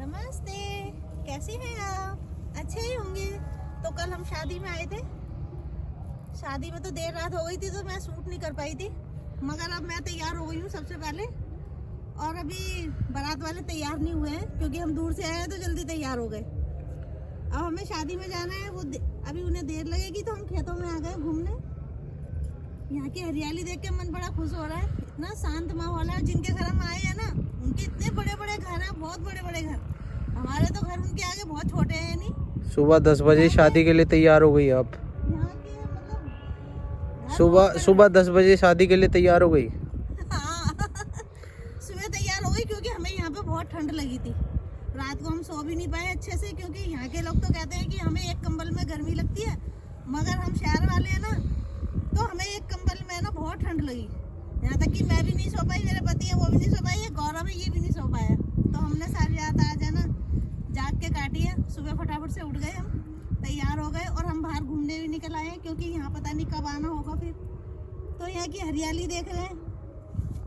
नमस्ते, कैसे हैं आप? अच्छे ही होंगे। तो कल हम शादी में आए थे। शादी में तो देर रात हो गई थी तो मैं शूट नहीं कर पाई थी, मगर अब मैं तैयार हो गई हूँ सबसे पहले। और अभी बारात वाले तैयार नहीं हुए हैं क्योंकि हम दूर से आए हैं तो जल्दी तैयार हो गए। अब हमें शादी में जाना है, वो अभी उन्हें देर लगेगी तो हम खेतों में आ गए घूमने। यहाँ की हरियाली देख के मन बड़ा खुश हो रहा है, इतना शांत माहौल है। जिनके घर हम आए हैं ना, उनके इतने बड़े बड़े घर हैं, बहुत बड़े बड़े घर। हमारे तो घर उनके आगे बहुत छोटे हैं। नहीं, सुबह 10 बजे शादी के लिए तैयार हो गई आप? यहाँ के मतलब सुबह 10 बजे शादी के लिए तैयार हो गई? हाँ सुबह तैयार हो गई क्योंकि हमें यहाँ पे बहुत ठंड लगी थी। रात को हम सो भी नहीं पाए अच्छे से क्योंकि यहाँ के लोग तो कहते हैं कि हमें एक कंबल में गर्मी लगती है, मगर हम शहर वाले हैं ना, तो हमें एक कंबल में ना बहुत ठंड लगी। यहाँ तक कि मैं भी नहीं सो पाई, मेरे पति है वो भी नहीं सो पाई, गौरव है ये भी नहीं सो पाया। तो हमने सारी रात आज है ना जाग के काटी है। सुबह फटाफट से उठ गए, हम तैयार हो गए और हम बाहर घूमने भी निकल आए क्योंकि यहाँ पता नहीं कब आना होगा फिर। तो यहाँ की हरियाली देख रहे हैं,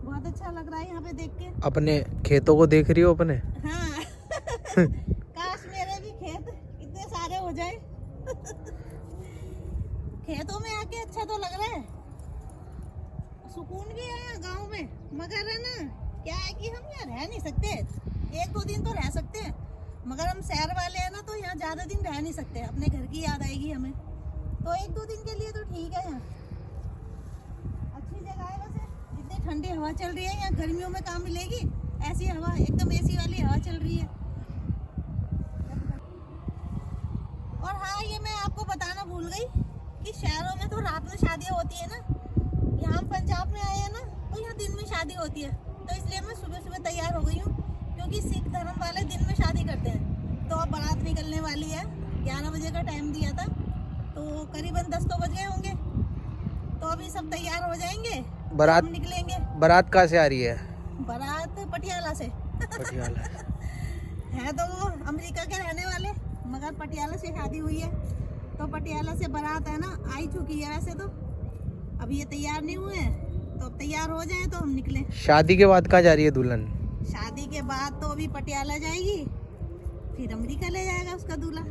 बहुत अच्छा लग रहा है यहाँ पे देख के। अपने खेतों को देख रही हो अपने? हाँ काश मेरे भी खेत इतने सारे हो जाए खेतों में आके अच्छा तो लग रहा है, सुकून भी है गांव में। मगर है ना क्या है कि हम यहाँ रह नहीं सकते। 1-2 दिन तो रह सकते हैं, मगर हम शहर वाले हैं ना तो यहाँ ज्यादा दिन रह नहीं सकते। अपने घर की याद आएगी हमें, तो 1-2 दिन के लिए तो ठीक है। यहाँ अच्छी जगह है वैसे, इतनी ठंडी हवा चल रही है। यहाँ गर्मियों में कहाँ मिलेगी ऐसी हवा, एकदम एसी वाली हवा चल रही है। और हाँ, ये मैं आपको बताना भूल गई कि शहरों में तो रात में शादियाँ होती है ना, यहाँ हम पंजाब में आए हैं ना तो यहाँ दिन में शादी होती है। तो इसलिए मैं सुबह सुबह तैयार हो गई हूँ क्योंकि सिख धर्म वाले दिन में शादी करते हैं। तो अब बारात निकलने वाली है, 11 बजे का टाइम दिया था, तो करीबन 10 तो बज गए होंगे। तो अभी सब तैयार हो जाएंगे, बारात हम निकलेंगे। बारात कहाँ से आ रही है? बारात पटियाला से पटियाला है तो वो अमेरिका के रहने वाले, मगर पटियाला से शादी हुई है। तो पटियाला से बारात है ना आई चुकी है वैसे तो। अभी ये तैयार नहीं हुए हैं, तो अब तैयार हो जाएं तो हम निकले। शादी के बाद कहाँ जा रही है दुल्हन? शादी के बाद तो अभी पटियाला जाएगी, फिर अमेरिका ले जाएगा उसका दूल्हा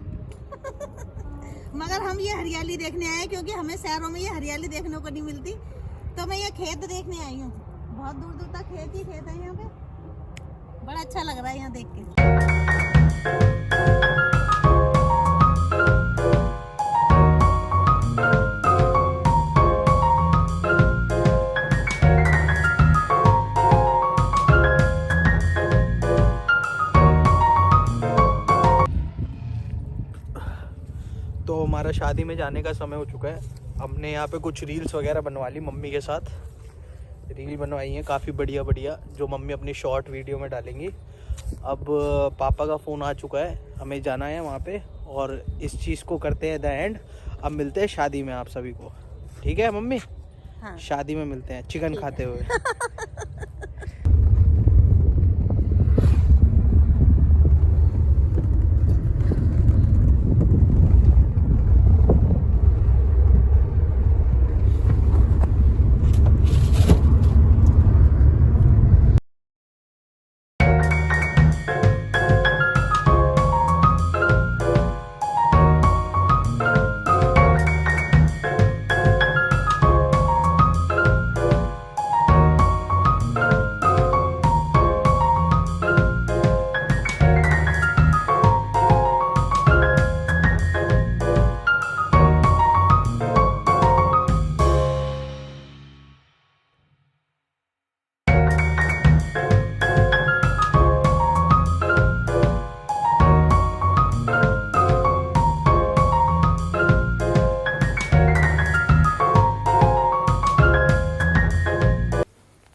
मगर हम ये हरियाली देखने आए क्योंकि हमें शहरों में ये हरियाली देखने को नहीं मिलती। तो मैं ये खेत देखने आई हूँ, बहुत दूर दूर तक खेत ही खेत है यहाँ पे। बड़ा अच्छा लग रहा है यहाँ देख के। तो हमारा शादी में जाने का समय हो चुका है। हमने यहाँ पे कुछ रील्स वगैरह बनवा ली मम्मी के साथ। रील बनवाई हैं काफ़ी बढ़िया बढ़िया, जो मम्मी अपनी शॉर्ट वीडियो में डालेंगी। अब पापा का फ़ोन आ चुका है, हमें जाना है वहाँ पे और इस चीज़ को करते हैं द एंड। अब मिलते हैं शादी में आप सभी को, ठीक है मम्मी? हाँ। शादी में मिलते हैं चिकन खाते हुए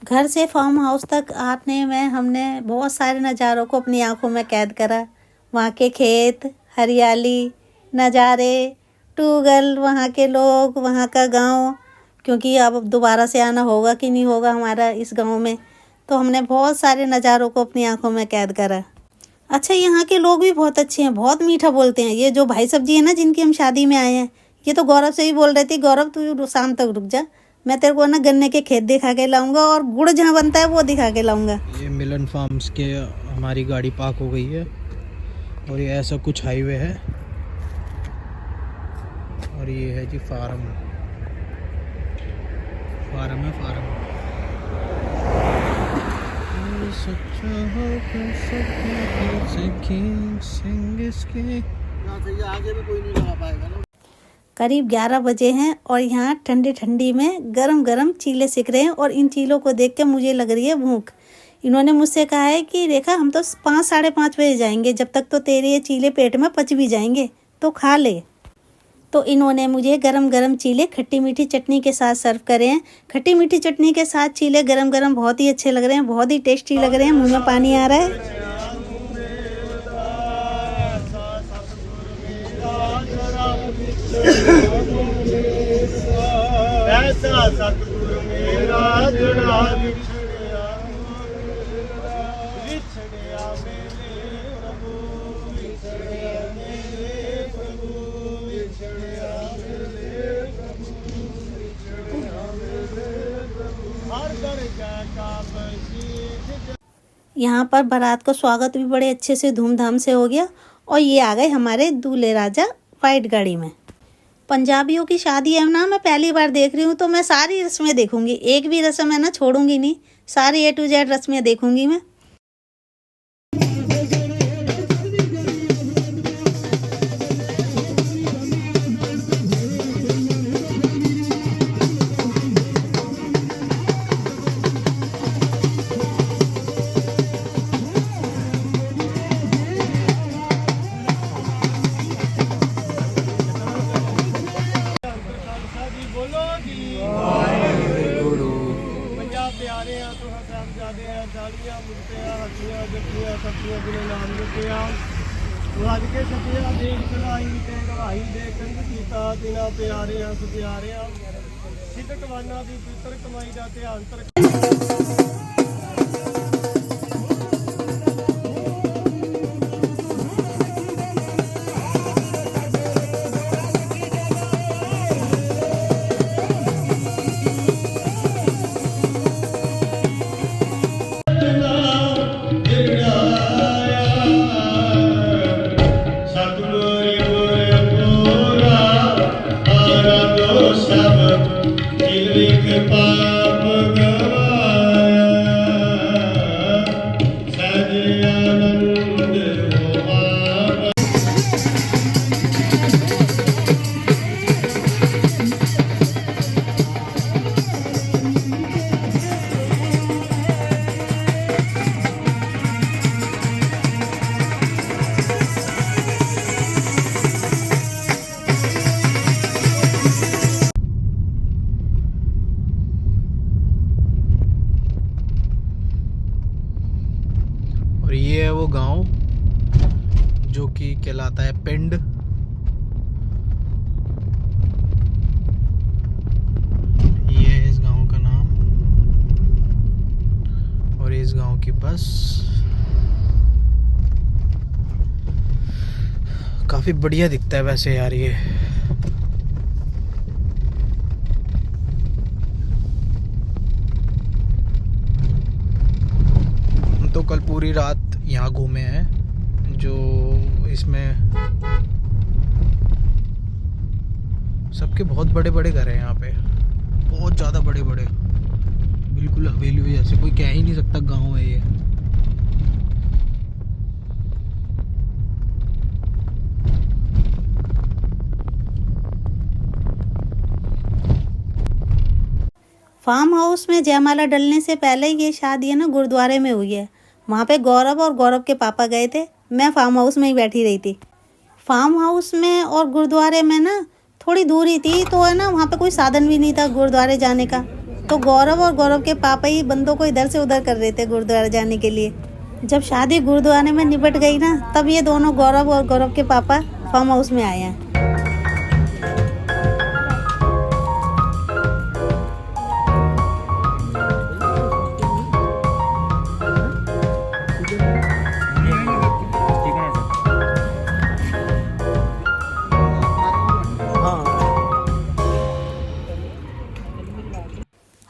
घर से फार्म हाउस तक आने में हमने बहुत सारे नज़ारों को अपनी आंखों में कैद करा। वहाँ के खेत, हरियाली, नज़ारे, टूगल, वहाँ के लोग, वहाँ का गांव, क्योंकि अब दोबारा से आना होगा कि नहीं होगा हमारा इस गांव में। तो हमने बहुत सारे नज़ारों को अपनी आंखों में कैद करा। अच्छा, यहाँ के लोग भी बहुत अच्छे हैं, बहुत मीठा बोलते हैं। ये जो भाई साहब जी है ना जिनकी हम शादी में आए हैं, ये तो गौरव से ही बोल रहे थे, गौरव तू शाम तक रुक जा, मैं तेरे को ना गन्ने के खेत दिखा के लाऊंगा और गुड़ जहाँ बनता है वो दिखा के लाऊंगा। ये मिलन फार्म्स के हमारी गाड़ी पार्क हो गई है और ये ऐसा कुछ हाईवे है और ये है जी फार्म है फार्म। सच्चा होकर आगे भी कोई नहीं लगा पाएगा ना। करीब 11 बजे हैं और यहाँ ठंडी ठंडी में गरम गरम चीले सिक रहे हैं और इन चीलों को देख के मुझे लग रही है भूख। इन्होंने मुझसे कहा है कि रेखा हम तो 5 साढ़े 5 बजे जाएंगे, जब तक तो तेरे ये चीले पेट में पच भी जाएंगे तो खा ले। तो इन्होंने मुझे गरम गरम चीले खट्टी मीठी चटनी के साथ सर्व करे हैं। खट्टी मीठी चटनी के साथ चीले गरम गरम बहुत ही अच्छे लग रहे हैं, बहुत ही टेस्टी लग रहे हैं, मुँह में पानी आ रहा है। यहाँ पर बारात का स्वागत भी बड़े अच्छे से धूमधाम से हो गया और ये आ गए हमारे दूल्हे राजा वाइट गाड़ी में। पंजाबियों की शादी है ना, मैं पहली बार देख रही हूँ तो मैं सारी रस्में देखूंगी, एक भी रस्म है ना छोड़ूंगी नहीं, सारी A to Z रस्में देखूंगी मैं। और ये है वो गांव जो कि कहलाता है पिंड। ये है इस गांव का नाम और इस गांव की बस काफी बढ़िया दिखता है वैसे यार ये। हम तो कल पूरी रात यहाँ घूमे हैं, जो इसमें सबके बहुत बड़े बड़े घर हैं यहाँ पे, बहुत ज़्यादा बड़े बड़े, बिल्कुल हवेली जैसे, कोई कह ही नहीं सकता गांव है ये। फार्म हाउस में जयमाला डलने से पहले ये शादी है ना गुरुद्वारे में हुई है। वहाँ पे गौरव और गौरव के पापा गए थे, मैं फार्म हाउस में ही बैठी रही थी। फार्म हाउस में और गुरुद्वारे में ना थोड़ी दूरी थी, तो है ना वहाँ पे कोई साधन भी नहीं था गुरुद्वारे जाने का, तो गौरव और गौरव के पापा ही बंदों को इधर से उधर कर रहे थे गुरुद्वारे जाने के लिए। जब शादी गुरुद्वारे में निपट गई ना, तब ये दोनों गौरव और गौरव के पापा फार्म हाउस में आए हैं।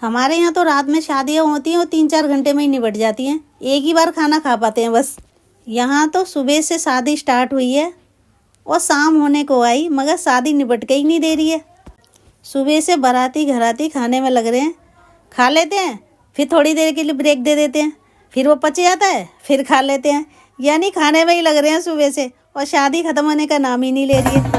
हमारे यहाँ तो रात में शादियाँ होती हैं और 3-4 घंटे में ही निपट जाती हैं, एक ही बार खाना खा पाते हैं बस। यहाँ तो सुबह से शादी स्टार्ट हुई है और शाम होने को आई, मगर शादी निपट के ही नहीं दे रही है। सुबह से बाराती घराती खाने में लग रहे हैं। खा लेते हैं, फिर थोड़ी देर के लिए ब्रेक दे देते हैं, फिर वो पच जाता है, फिर खा लेते हैं। यानी खाने में ही लग रहे हैं सुबह से, और शादी ख़त्म होने का नाम ही नहीं ले रही है।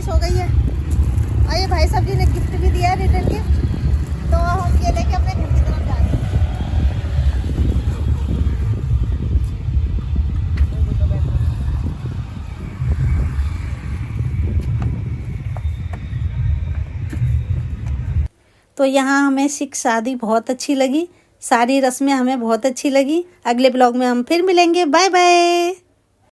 हो गई है और ये भाई साहब जी ने गिफ्ट भी दिया है रिटर्न गिफ्ट, तो हम ये लेके अपने घर की तरफ जा रहे हैं। तो यहाँ हमें सिख शादी बहुत अच्छी लगी, सारी रस्में हमें बहुत अच्छी लगी। अगले ब्लॉग में हम फिर मिलेंगे। Bye bye.